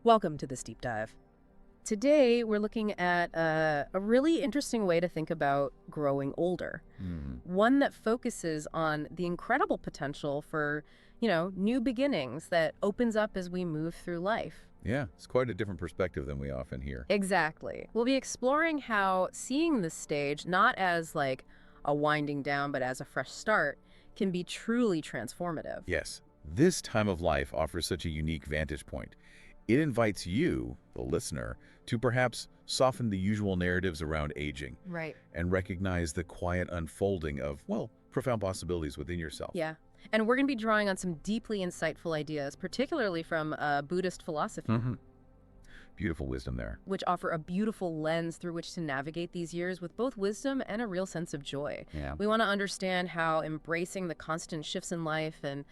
Welcome to this deep dive. Today, we're looking at a really interesting way to think about growing older. Hmm. One that focuses on the incredible potential for, new beginnings that opens up as we move through life. Yeah, it's quite a different perspective than we often hear. Exactly. We'll be exploring how seeing this stage, not as like a winding down, but as a fresh start, can be truly transformative. Yes, this time of life offers such a unique vantage point. It invites you, the listener, to perhaps soften the usual narratives around aging Right. and recognize the quiet unfolding of, well, profound possibilities within yourself. Yeah. And we're going to be drawing on some deeply insightful ideas, particularly from Buddhist philosophy, Hmm. Beautiful wisdom there. which offer a beautiful lens through which to navigate these years with both wisdom and a real sense of joy. Yeah. We want to understand how embracing the constant shifts in life and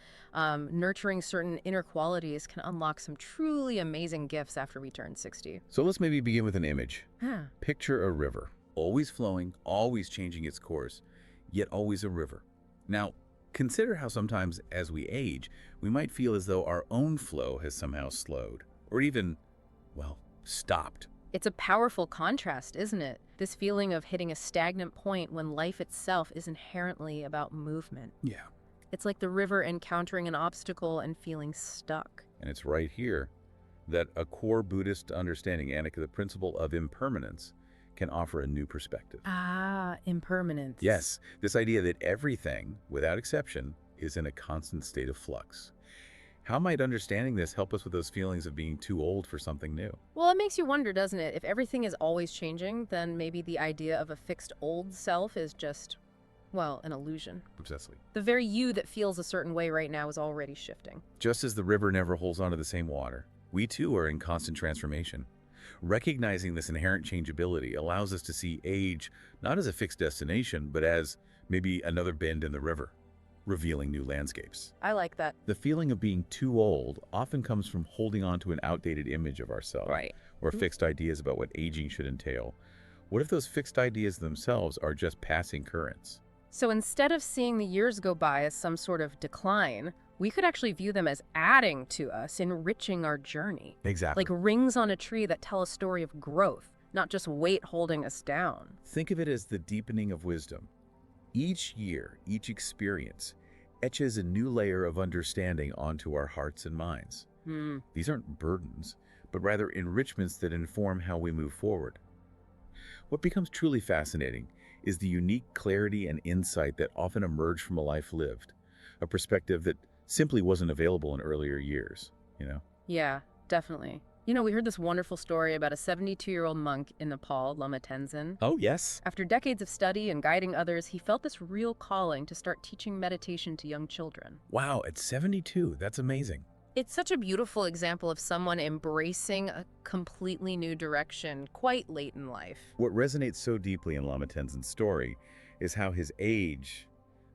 nurturing certain inner qualities can unlock some truly amazing gifts after we turn 60. So let's maybe begin with an image. Huh. Picture a river, always flowing, always changing its course, yet always a river. Now, consider how sometimes as we age, we might feel as though our own flow has somehow slowed, or even, well, stopped. It's a powerful contrast, isn't it? This feeling of hitting a stagnant point when life itself is inherently about movement. Yeah. It's like the river encountering an obstacle and feeling stuck. And it's right here that a core Buddhist understanding, Annika, the principle of impermanence, can offer a new perspective. Ah, impermanence. Yes, this idea that everything, without exception, is in a constant state of flux. How might understanding this help us with those feelings of being too old for something new? Well, it makes you wonder, doesn't it? If everything is always changing, then maybe the idea of a fixed old self is just, well, an illusion. Precisely. The very you that feels a certain way right now is already shifting. Just as the river never holds onto the same water, we too are in constant transformation. Recognizing this inherent changeability allows us to see age not as a fixed destination, but as maybe another bend in the river, revealing new landscapes. I like that. The feeling of being too old often comes from holding on to an outdated image of ourselves Right. or fixed ideas about what aging should entail. What if those fixed ideas themselves are just passing currents? So instead of seeing the years go by as some sort of decline, we could actually view them as adding to us, enriching our journey. Exactly. Like rings on a tree that tell a story of growth, not just weight holding us down. Think of it as the deepening of wisdom. Each year, each experience, etches a new layer of understanding onto our hearts and minds. These aren't burdens, but rather enrichments that inform how we move forward. What becomes truly fascinating is the unique clarity and insight that often emerge from a life lived, a perspective that simply wasn't available in earlier years. Yeah, definitely. We heard this wonderful story about a 72-year-old monk in Nepal, Lama Tenzin. Oh, yes. After decades of study and guiding others, he felt this real calling to start teaching meditation to young children. Wow, at 72, that's amazing. It's such a beautiful example of someone embracing a completely new direction quite late in life. What resonates so deeply in Lama Tenzin's story is how his age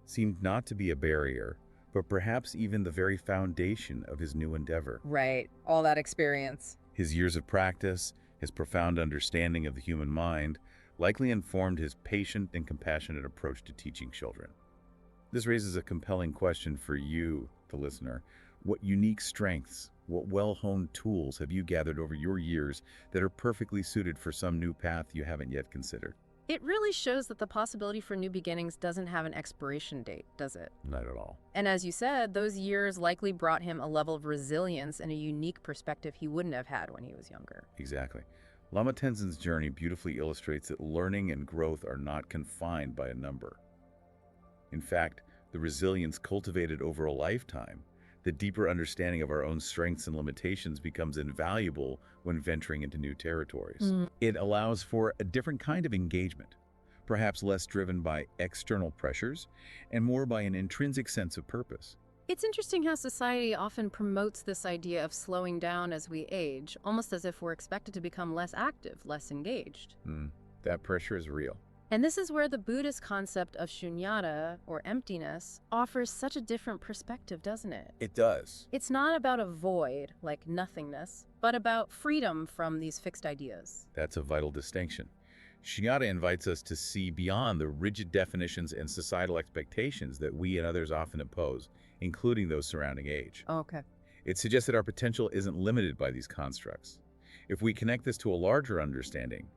seemed not to be a barrier, but perhaps even the very foundation of his new endeavor. Right, all that experience. His years of practice, his profound understanding of the human mind, likely informed his patient and compassionate approach to teaching children. This raises a compelling question for you, the listener. What unique strengths, what well-honed tools have you gathered over your years that are perfectly suited for some new path you haven't yet considered? It really shows that the possibility for new beginnings doesn't have an expiration date, does it? Not at all. And as you said, those years likely brought him a level of resilience and a unique perspective he wouldn't have had when he was younger. Exactly. Lama Tenzin's journey beautifully illustrates that learning and growth are not confined by a number. In fact, the resilience cultivated over a lifetime, the deeper understanding of our own strengths and limitations becomes invaluable when venturing into new territories. It allows for a different kind of engagement, perhaps less driven by external pressures and more by an intrinsic sense of purpose. It's interesting how society often promotes this idea of slowing down as we age, almost as if we're expected to become less active, less engaged. That pressure is real. And this is where the Buddhist concept of shunyata, or emptiness, offers such a different perspective, doesn't it? It does. It's not about a void, like nothingness, but about freedom from these fixed ideas. That's a vital distinction. Shunyata invites us to see beyond the rigid definitions and societal expectations that we and others often impose, including those surrounding age. Okay. It suggests that our potential isn't limited by these constructs. If we connect this to a larger understanding,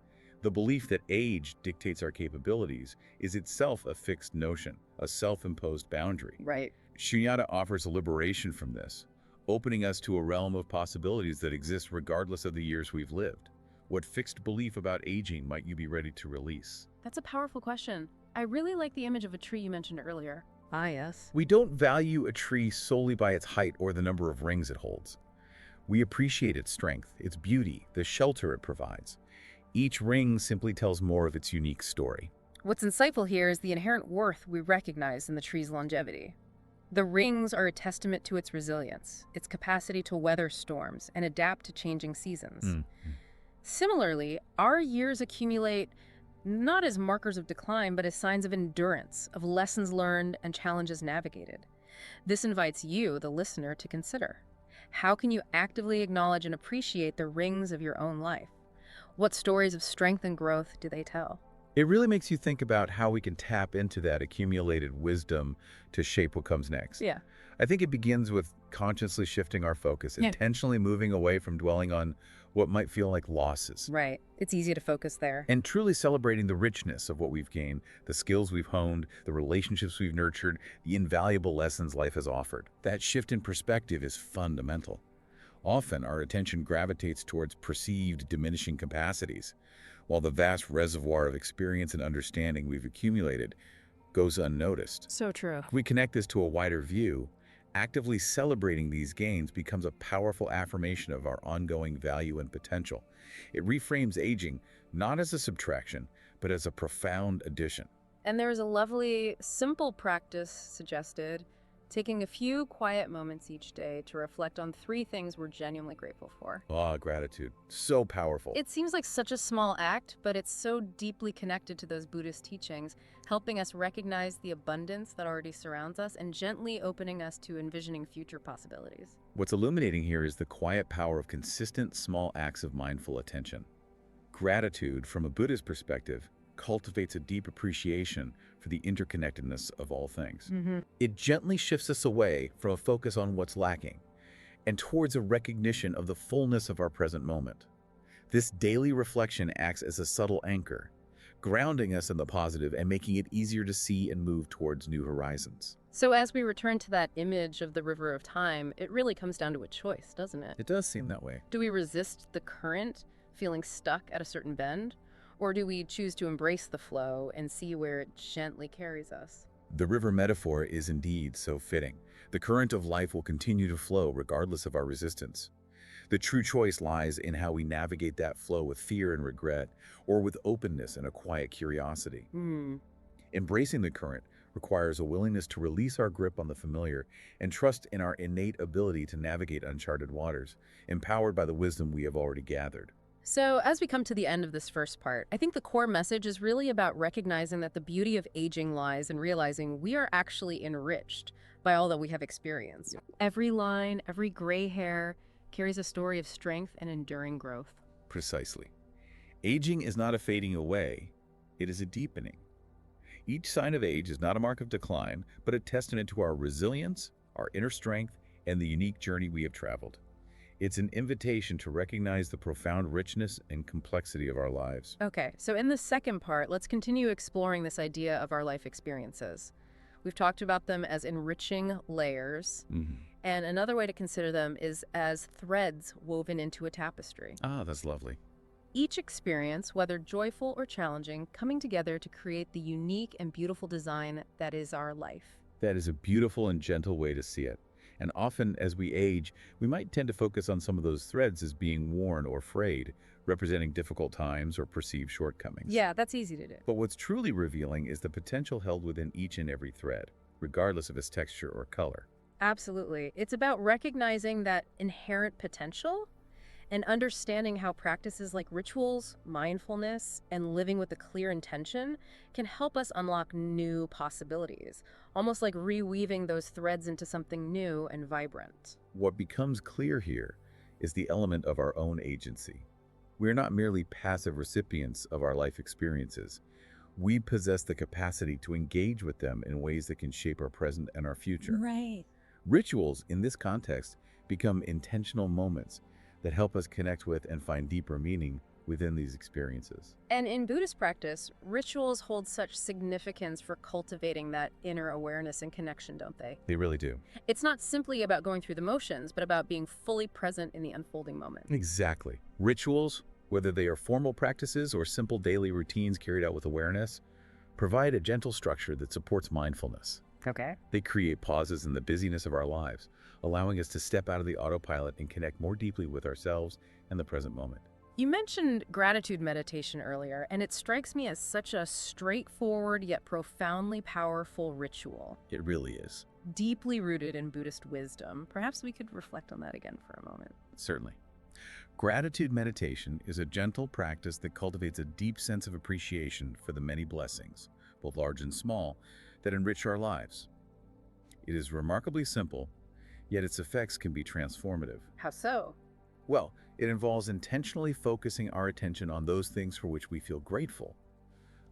the belief that age dictates our capabilities is itself a fixed notion, a self-imposed boundary. Right. Shunyata offers a liberation from this, opening us to a realm of possibilities that exist regardless of the years we've lived. What fixed belief about aging might you be ready to release? That's a powerful question. I really like the image of a tree you mentioned earlier. Ah, yes. We don't value a tree solely by its height or the number of rings it holds. We appreciate its strength, its beauty, the shelter it provides. Each ring simply tells more of its unique story. What's insightful here is the inherent worth we recognize in the tree's longevity. The rings are a testament to its resilience, its capacity to weather storms and adapt to changing seasons. Mm. Similarly, our years accumulate not as markers of decline, but as signs of endurance, of lessons learned and challenges navigated. This invites you, the listener, to consider. How can you actively acknowledge and appreciate the rings of your own life? What stories of strength and growth do they tell? It really makes you think about how we can tap into that accumulated wisdom to shape what comes next. Yeah. I think it begins with consciously shifting our focus, Yeah. intentionally moving away from dwelling on what might feel like losses, Right. It's easy to focus there. and truly celebrating the richness of what we've gained, the skills we've honed, the relationships we've nurtured, the invaluable lessons life has offered. That shift in perspective is fundamental. Often, our attention gravitates towards perceived diminishing capacities, while the vast reservoir of experience and understanding we've accumulated goes unnoticed. So true. If we connect this to a wider view, actively celebrating these gains becomes a powerful affirmation of our ongoing value and potential. It reframes aging not as a subtraction, but as a profound addition. And there's a lovely, simple practice suggested, taking a few quiet moments each day to reflect on 3 things we're genuinely grateful for. Ah, gratitude. So powerful. It seems like such a small act, but it's so deeply connected to those Buddhist teachings, helping us recognize the abundance that already surrounds us and gently opening us to envisioning future possibilities. What's illuminating here is the quiet power of consistent small acts of mindful attention. Gratitude, from a Buddhist perspective, cultivates a deep appreciation for the interconnectedness of all things. It gently shifts us away from a focus on what's lacking and towards a recognition of the fullness of our present moment. This daily reflection acts as a subtle anchor, grounding us in the positive and making it easier to see and move towards new horizons. So as we return to that image of the river of time, it really comes down to a choice, doesn't it? It does seem that way. Do we resist the current, feeling stuck at a certain bend? Or do we choose to embrace the flow and see where it gently carries us? The river metaphor is indeed so fitting. The current of life will continue to flow regardless of our resistance. The true choice lies in how we navigate that flow with fear and regret, or with openness and a quiet curiosity. Embracing the current requires a willingness to release our grip on the familiar and trust in our innate ability to navigate uncharted waters, empowered by the wisdom we have already gathered. So as we come to the end of this first part, I think the core message is really about recognizing that the beauty of aging lies in realizing we are actually enriched by all that we have experienced. Every line, every gray hair carries a story of strength and enduring growth. Precisely. Aging is not a fading away, it is a deepening. Each sign of age is not a mark of decline, but a testament to our resilience, our inner strength, and the unique journey we have traveled. It's an invitation to recognize the profound richness and complexity of our lives. Okay, so in the second part, let's continue exploring this idea of our life experiences. We've talked about them as enriching layers, and another way to consider them is as threads woven into a tapestry. Ah, that's lovely. Each experience, whether joyful or challenging, coming together to create the unique and beautiful design that is our life. That is a beautiful and gentle way to see it. And often, as we age, we might tend to focus on some of those threads as being worn or frayed, representing difficult times or perceived shortcomings. Yeah, that's easy to do. But what's truly revealing is the potential held within each and every thread, regardless of its texture or color. Absolutely. It's about recognizing that inherent potential and understanding how practices like rituals, mindfulness, and living with a clear intention can help us unlock new possibilities, almost like reweaving those threads into something new and vibrant. What becomes clear here is the element of our own agency. We are not merely passive recipients of our life experiences. We possess the capacity to engage with them in ways that can shape our present and our future. Right. Rituals, in this context, become intentional moments that help us connect with and find deeper meaning within these experiences. And in Buddhist practice, rituals hold such significance for cultivating that inner awareness and connection, don't they? They really do. It's not simply about going through the motions, but about being fully present in the unfolding moment. Exactly. Rituals, whether they are formal practices or simple daily routines carried out with awareness, provide a gentle structure that supports mindfulness. Okay. They create pauses in the busyness of our lives, allowing us to step out of the autopilot and connect more deeply with ourselves and the present moment. You mentioned gratitude meditation earlier, and it strikes me as such a straightforward yet profoundly powerful ritual, It really is. deeply rooted in Buddhist wisdom. Perhaps we could reflect on that again for a moment. Certainly. Gratitude meditation is a gentle practice that cultivates a deep sense of appreciation for the many blessings, both large and small, that enrich our lives. It is remarkably simple, yet its effects can be transformative. How so? Well, it involves intentionally focusing our attention on those things for which we feel grateful,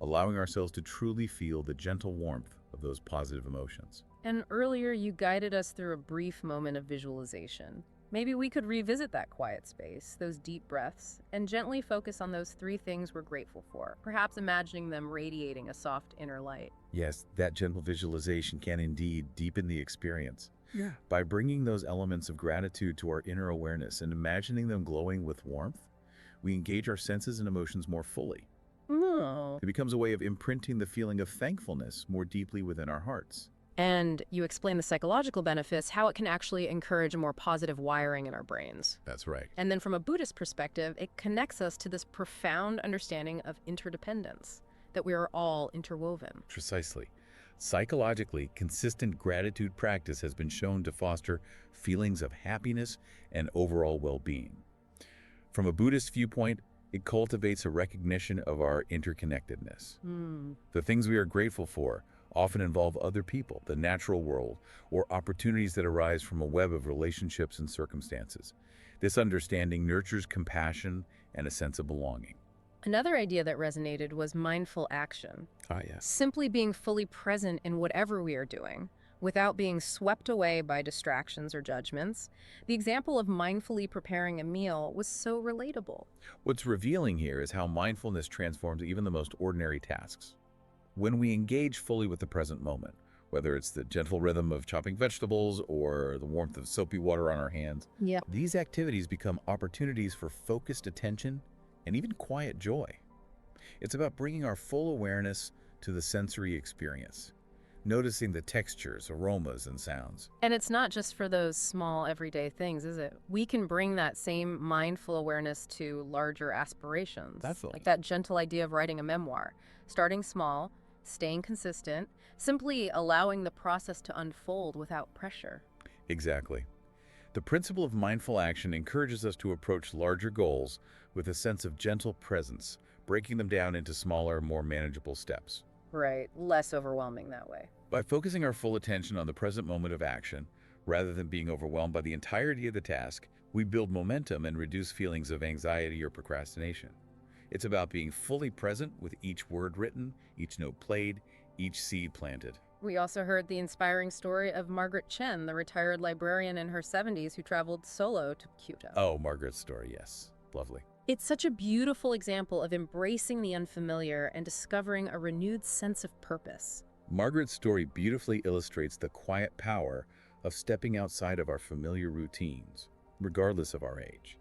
allowing ourselves to truly feel the gentle warmth of those positive emotions. And earlier you guided us through a brief moment of visualization. Maybe we could revisit that quiet space, those deep breaths, and gently focus on those three things we're grateful for, perhaps imagining them radiating a soft inner light. Yes, that gentle visualization can indeed deepen the experience. Yeah. By bringing those elements of gratitude to our inner awareness and imagining them glowing with warmth, we engage our senses and emotions more fully. Oh. It becomes a way of imprinting the feeling of thankfulness more deeply within our hearts. And you explain the psychological benefits, how it can actually encourage a more positive wiring in our brains. That's right. And then from a Buddhist perspective, it connects us to this profound understanding of interdependence, that we are all interwoven. Precisely. Psychologically, consistent gratitude practice has been shown to foster feelings of happiness and overall well-being. From a Buddhist viewpoint, it cultivates a recognition of our interconnectedness. The things we are grateful for often involve other people, the natural world, or opportunities that arise from a web of relationships and circumstances. This understanding nurtures compassion and a sense of belonging. Another idea that resonated was mindful action. Ah, yes. Simply being fully present in whatever we are doing, without being swept away by distractions or judgments. The example of mindfully preparing a meal was so relatable. What's revealing here is how mindfulness transforms even the most ordinary tasks. When we engage fully with the present moment, whether it's the gentle rhythm of chopping vegetables or the warmth of soapy water on our hands, Yeah. these activities become opportunities for focused attention and even quiet joy. It's about bringing our full awareness to the sensory experience, noticing the textures, aromas, and sounds. And it's not just for those small everyday things, is it? We can bring that same mindful awareness to larger aspirations. Definitely. Like that gentle idea of writing a memoir. Starting small, staying consistent, simply allowing the process to unfold without pressure. Exactly. The principle of mindful action encourages us to approach larger goals with a sense of gentle presence, breaking them down into smaller, more manageable steps. Right, less overwhelming that way. By focusing our full attention on the present moment of action, rather than being overwhelmed by the entirety of the task, we build momentum and reduce feelings of anxiety or procrastination. It's about being fully present with each word written, each note played, each seed planted. We also heard the inspiring story of Margaret Chen, the retired librarian in her 70s who traveled solo to Kyoto. Oh, Margaret's story, yes. Lovely. It's such a beautiful example of embracing the unfamiliar and discovering a renewed sense of purpose. Margaret's story beautifully illustrates the quiet power of stepping outside of our familiar routines, regardless of our age.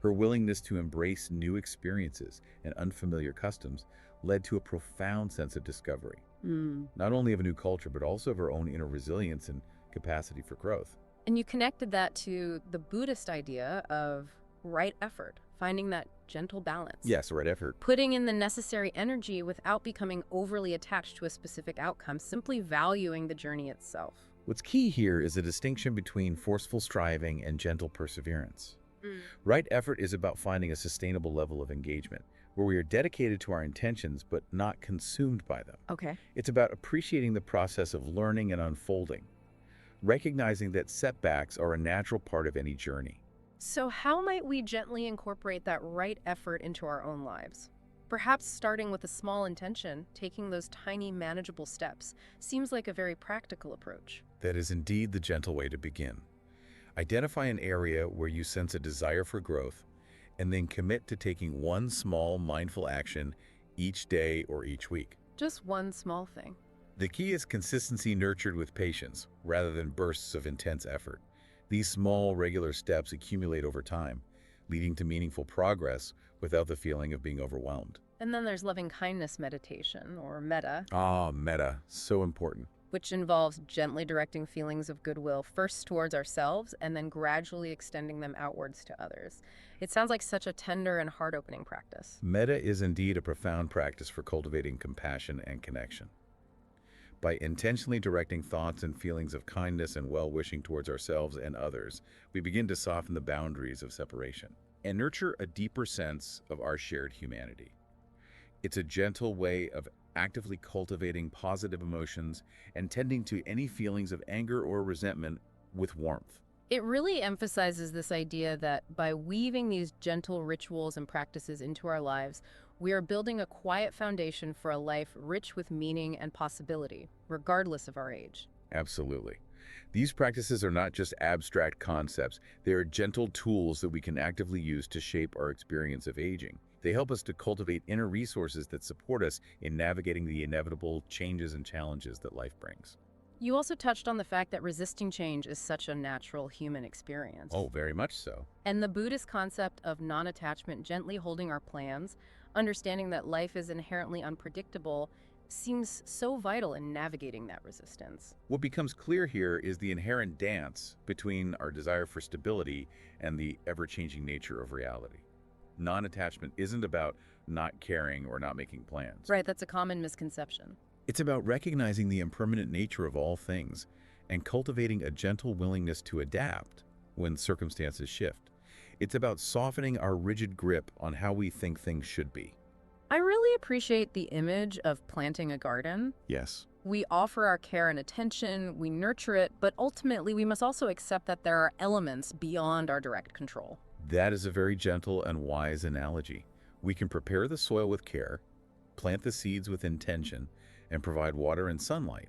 Her willingness to embrace new experiences and unfamiliar customs led to a profound sense of discovery, not only of a new culture, but also of her own inner resilience and capacity for growth. And you connected that to the Buddhist idea of right effort, finding that gentle balance. Yes, right effort. Putting in the necessary energy without becoming overly attached to a specific outcome, simply valuing the journey itself. What's key here is a distinction between forceful striving and gentle perseverance. Right effort is about finding a sustainable level of engagement, where we are dedicated to our intentions but not consumed by them. Okay. It's about appreciating the process of learning and unfolding, recognizing that setbacks are a natural part of any journey. So how might we gently incorporate that right effort into our own lives? Perhaps starting with a small intention, taking those tiny manageable steps, seems like a very practical approach. That is indeed the gentle way to begin. Identify an area where you sense a desire for growth, and then commit to taking one small mindful action each day or each week. Just one small thing. The key is consistency nurtured with patience, rather than bursts of intense effort. These small, regular steps accumulate over time, leading to meaningful progress without the feeling of being overwhelmed. And then there's loving kindness meditation, or metta, Ah, metta, so important. which involves gently directing feelings of goodwill first towards ourselves and then gradually extending them outwards to others. It sounds like such a tender and heart-opening practice. Metta is indeed a profound practice for cultivating compassion and connection. By intentionally directing thoughts and feelings of kindness and well-wishing towards ourselves and others, we begin to soften the boundaries of separation and nurture a deeper sense of our shared humanity. It's a gentle way of actively cultivating positive emotions and tending to any feelings of anger or resentment with warmth. It really emphasizes this idea that by weaving these gentle rituals and practices into our lives, we are building a quiet foundation for a life rich with meaning and possibility, regardless of our age. Absolutely. These practices are not just abstract concepts, they are gentle tools that we can actively use to shape our experience of aging. They help us to cultivate inner resources that support us in navigating the inevitable changes and challenges that life brings. You also touched on the fact that resisting change is such a natural human experience. Oh, very much so. And the Buddhist concept of non-attachment, gently holding our plans, understanding that life is inherently unpredictable, seems so vital in navigating that resistance. What becomes clear here is the inherent dance between our desire for stability and the ever-changing nature of reality. Non-attachment isn't about not caring or not making plans. Right, that's a common misconception. It's about recognizing the impermanent nature of all things and cultivating a gentle willingness to adapt when circumstances shift. It's about softening our rigid grip on how we think things should be. I really appreciate the image of planting a garden. Yes. We offer our care and attention, we nurture it, but ultimately we must also accept that there are elements beyond our direct control. That is a very gentle and wise analogy. We can prepare the soil with care, plant the seeds with intention, and provide water and sunlight.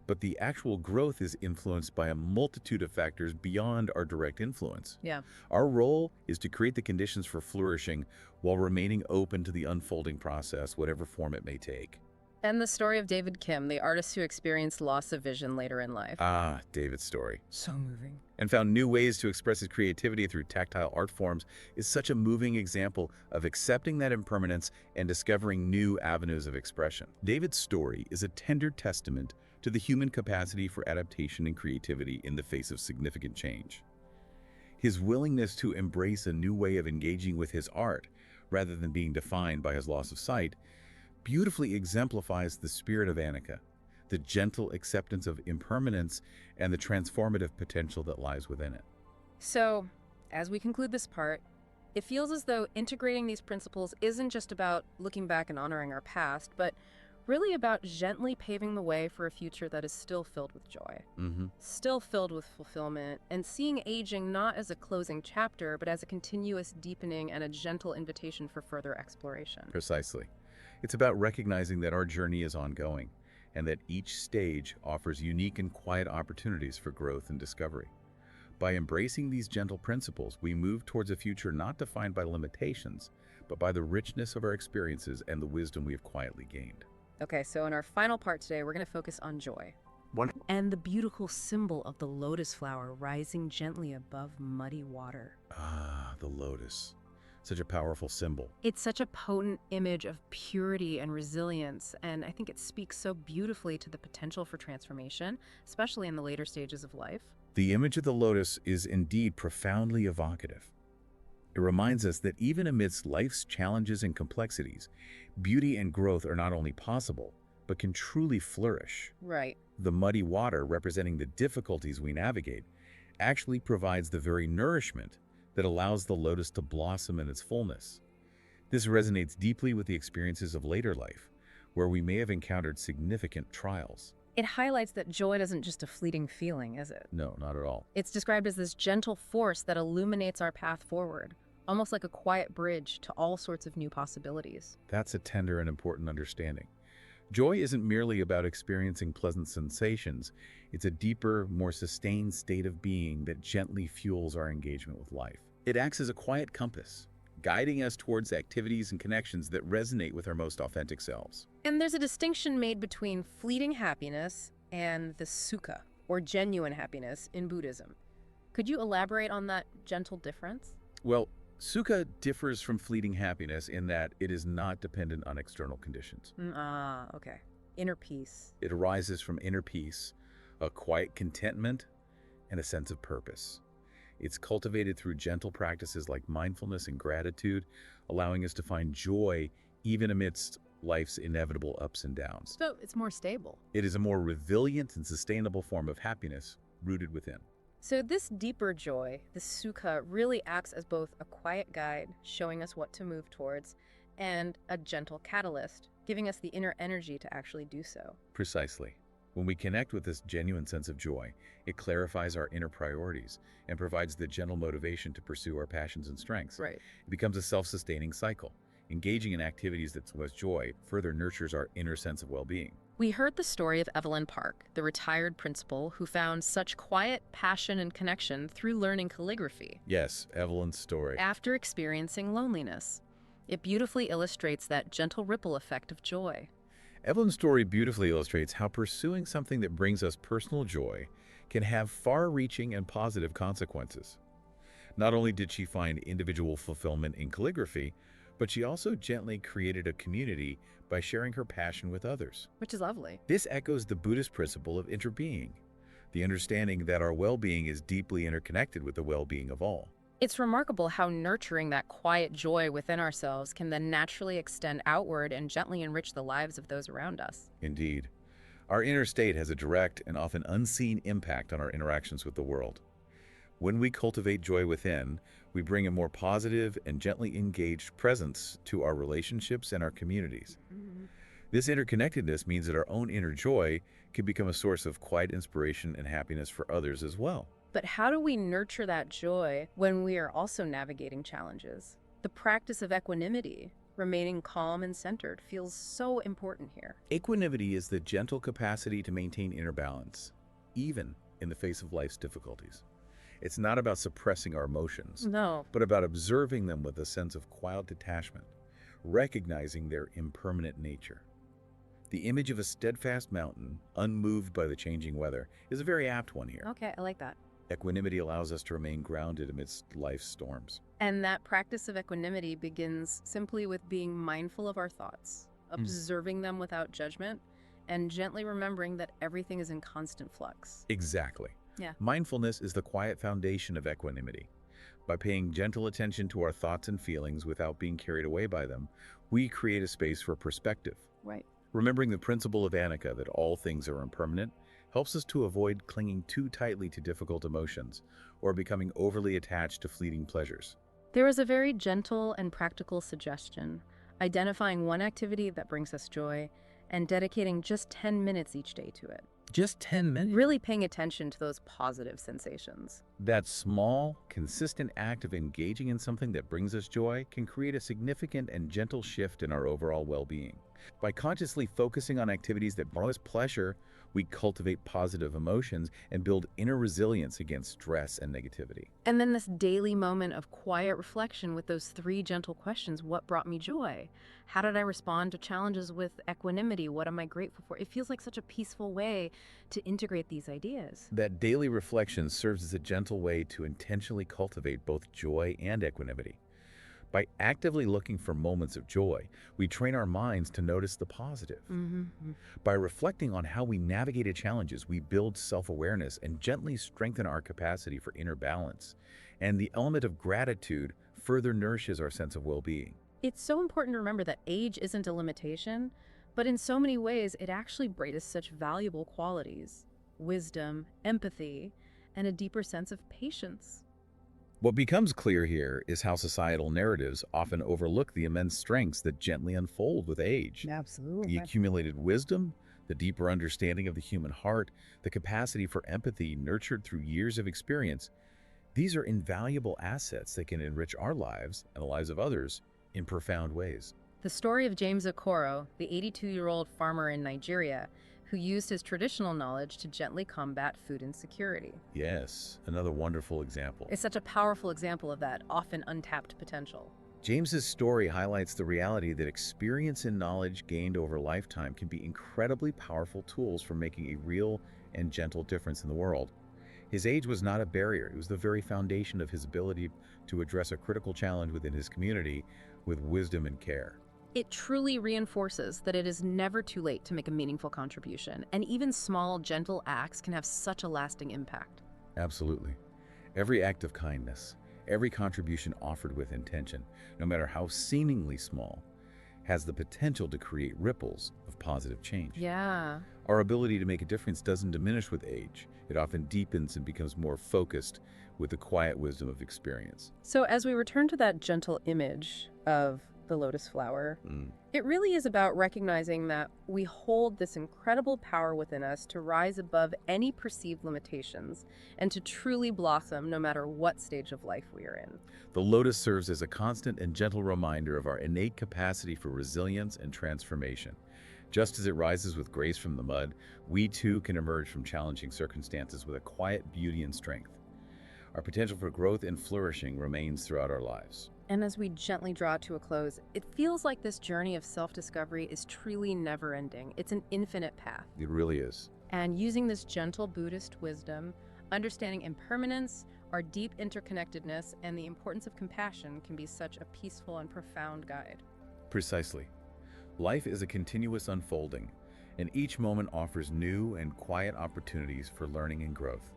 But the actual growth is influenced by a multitude of factors beyond our direct influence. Yeah. Our role is to create the conditions for flourishing while remaining open to the unfolding process, whatever form it may take. And the story of David Kim, the artist who experienced loss of vision later in life. Ah, David's story. So moving. And found new ways to express his creativity through tactile art forms is such a moving example of accepting that impermanence and discovering new avenues of expression. David's story is a tender testament to the human capacity for adaptation and creativity in the face of significant change. His willingness to embrace a new way of engaging with his art, rather than being defined by his loss of sight, beautifully exemplifies the spirit of Annika, the gentle acceptance of impermanence and the transformative potential that lies within it. So, as we conclude this part, it feels as though integrating these principles isn't just about looking back and honoring our past, but really about gently paving the way for a future that is still filled with joy, still filled with fulfillment, and seeing aging not as a closing chapter, but as a continuous deepening and a gentle invitation for further exploration. Precisely. It's about recognizing that our journey is ongoing, and that each stage offers unique and quiet opportunities for growth and discovery. By embracing these gentle principles, we move towards a future not defined by limitations, but by the richness of our experiences and the wisdom we have quietly gained. Okay, so in our final part today, we're going to focus on joy. And the beautiful symbol of the lotus flower rising gently above muddy water. Ah, the lotus. Such a powerful symbol. It's such a potent image of purity and resilience, and I think it speaks so beautifully to the potential for transformation, especially in the later stages of life. The image of the lotus is indeed profoundly evocative. It reminds us that even amidst life's challenges and complexities, beauty and growth are not only possible, but can truly flourish. Right. The muddy water, representing the difficulties we navigate, actually provides the very nourishment that allows the lotus to blossom in its fullness. This resonates deeply with the experiences of later life, where we may have encountered significant trials. It highlights that joy isn't just a fleeting feeling, is it? No, not at all. It's described as this gentle force that illuminates our path forward, almost like a quiet bridge to all sorts of new possibilities. That's a tender and important understanding. Joy isn't merely about experiencing pleasant sensations. It's a deeper, more sustained state of being that gently fuels our engagement with life. It acts as a quiet compass, guiding us towards activities and connections that resonate with our most authentic selves. And there's a distinction made between fleeting happiness and the sukha, or genuine happiness, in Buddhism. Could you elaborate on that gentle difference? Well, sukha differs from fleeting happiness in that it is not dependent on external conditions. Okay. Inner peace. It arises from inner peace, a quiet contentment, and a sense of purpose. It's cultivated through gentle practices like mindfulness and gratitude, allowing us to find joy even amidst life's inevitable ups and downs. So it's more stable. It is a more resilient and sustainable form of happiness rooted within. So this deeper joy, the sukha, really acts as both a quiet guide, showing us what to move towards, and a gentle catalyst, giving us the inner energy to actually do so. Precisely. When we connect with this genuine sense of joy, it clarifies our inner priorities and provides the gentle motivation to pursue our passions and strengths. Right. It becomes a self-sustaining cycle. Engaging in activities that with joy further nurtures our inner sense of well-being. We heard the story of Evelyn Park, the retired principal who found such quiet passion and connection through learning calligraphy Yes, Evelyn's story. after experiencing loneliness. It beautifully illustrates that gentle ripple effect of joy. Evelyn's story beautifully illustrates how pursuing something that brings us personal joy can have far-reaching and positive consequences. Not only did she find individual fulfillment in calligraphy, but she also gently created a community by sharing her passion with others. Which is lovely. This echoes the Buddhist principle of interbeing, the understanding that our well-being is deeply interconnected with the well-being of all. It's remarkable how nurturing that quiet joy within ourselves can then naturally extend outward and gently enrich the lives of those around us. Indeed, our inner state has a direct and often unseen impact on our interactions with the world. When we cultivate joy within, we bring a more positive and gently engaged presence to our relationships and our communities. This interconnectedness means that our own inner joy can become a source of quiet inspiration and happiness for others as well. But how do we nurture that joy when we are also navigating challenges? The practice of equanimity, remaining calm and centered, feels so important here. Equanimity is the gentle capacity to maintain inner balance, even in the face of life's difficulties. It's not about suppressing our emotions, No. but about observing them with a sense of quiet detachment, recognizing their impermanent nature. The image of a steadfast mountain, unmoved by the changing weather, is a very apt one here. Okay, I like that. Equanimity allows us to remain grounded amidst life's storms. And that practice of equanimity begins simply with being mindful of our thoughts, observing them without judgment, and gently remembering that everything is in constant flux. Exactly. Yeah. Mindfulness is the quiet foundation of equanimity. By paying gentle attention to our thoughts and feelings without being carried away by them, we create a space for perspective. Right. Remembering the principle of anicca that all things are impermanent helps us to avoid clinging too tightly to difficult emotions or becoming overly attached to fleeting pleasures. There is a very gentle and practical suggestion, identifying one activity that brings us joy and dedicating just 10 minutes each day to it. Just 10 minutes? Really paying attention to those positive sensations. That small, consistent act of engaging in something that brings us joy can create a significant and gentle shift in our overall well-being. By consciously focusing on activities that bring us pleasure, we cultivate positive emotions and build inner resilience against stress and negativity. And then this daily moment of quiet reflection with those 3 gentle questions. What brought me joy? How did I respond to challenges with equanimity? What am I grateful for? It feels like such a peaceful way to integrate these ideas. That daily reflection serves as a gentle way to intentionally cultivate both joy and equanimity. By actively looking for moments of joy, we train our minds to notice the positive. By reflecting on how we navigated challenges, we build self-awareness and gently strengthen our capacity for inner balance. And the element of gratitude further nourishes our sense of well-being. It's so important to remember that age isn't a limitation, but in so many ways, it actually brings such valuable qualities: wisdom, empathy, and a deeper sense of patience. What becomes clear here is how societal narratives often overlook the immense strengths that gently unfold with age. Absolutely. The accumulated wisdom, the deeper understanding of the human heart, the capacity for empathy nurtured through years of experience, these are invaluable assets that can enrich our lives and the lives of others in profound ways. The story of James Okoro, the 82-year-old farmer in Nigeria, who used his traditional knowledge to gently combat food insecurity. Yes, another wonderful example. It's such a powerful example of that often untapped potential. James's story highlights the reality that experience and knowledge gained over a lifetime can be incredibly powerful tools for making a real and gentle difference in the world. His age was not a barrier. It was the very foundation of his ability to address a critical challenge within his community with wisdom and care. It truly reinforces that it is never too late to make a meaningful contribution, and even small, gentle acts can have such a lasting impact. Absolutely. Every act of kindness, every contribution offered with intention, no matter how seemingly small, has the potential to create ripples of positive change. Yeah. Our ability to make a difference doesn't diminish with age. It often deepens and becomes more focused with the quiet wisdom of experience. So as we return to that gentle image of the lotus flower, it really is about recognizing that we hold this incredible power within us to rise above any perceived limitations and to truly blossom no matter what stage of life we are in. The lotus serves as a constant and gentle reminder of our innate capacity for resilience and transformation. Just as it rises with grace from the mud, we too can emerge from challenging circumstances with a quiet beauty and strength. Our potential for growth and flourishing remains throughout our lives. And as we gently draw to a close, it feels like this journey of self-discovery is truly never-ending. It's an infinite path. It really is. And using this gentle Buddhist wisdom, understanding impermanence, our deep interconnectedness, and the importance of compassion can be such a peaceful and profound guide. Precisely. Life is a continuous unfolding, and each moment offers new and quiet opportunities for learning and growth.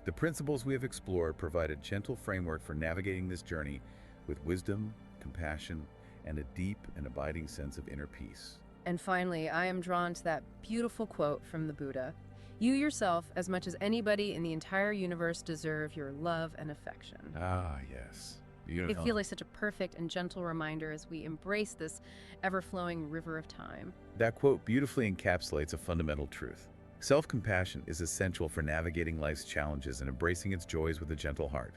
The principles we have explored provide a gentle framework for navigating this journey with wisdom, compassion, and a deep and abiding sense of inner peace. And finally, I am drawn to that beautiful quote from the Buddha. You yourself, as much as anybody in the entire universe, deserve your love and affection. Ah, yes. It Beautiful. feels like such a perfect and gentle reminder as we embrace this ever-flowing river of time. That quote beautifully encapsulates a fundamental truth. Self-compassion is essential for navigating life's challenges and embracing its joys with a gentle heart.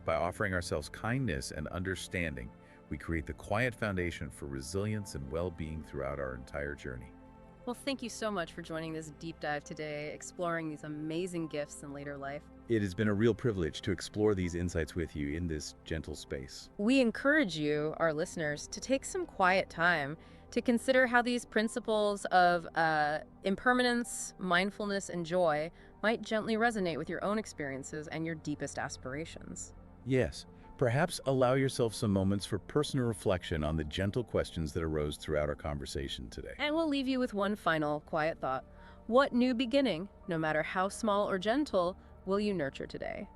By offering ourselves kindness and understanding, we create the quiet foundation for resilience and well-being throughout our entire journey. Well, thank you so much for joining this deep dive today, exploring these amazing gifts in later life. It has been a real privilege to explore these insights with you in this gentle space. We encourage you, our listeners, to take some quiet time to consider how these principles of impermanence, mindfulness, and joy might gently resonate with your own experiences and your deepest aspirations. Yes, perhaps allow yourself some moments for personal reflection on the gentle questions that arose throughout our conversation today. And we'll leave you with one final quiet thought. What new beginning, no matter how small or gentle, will you nurture today?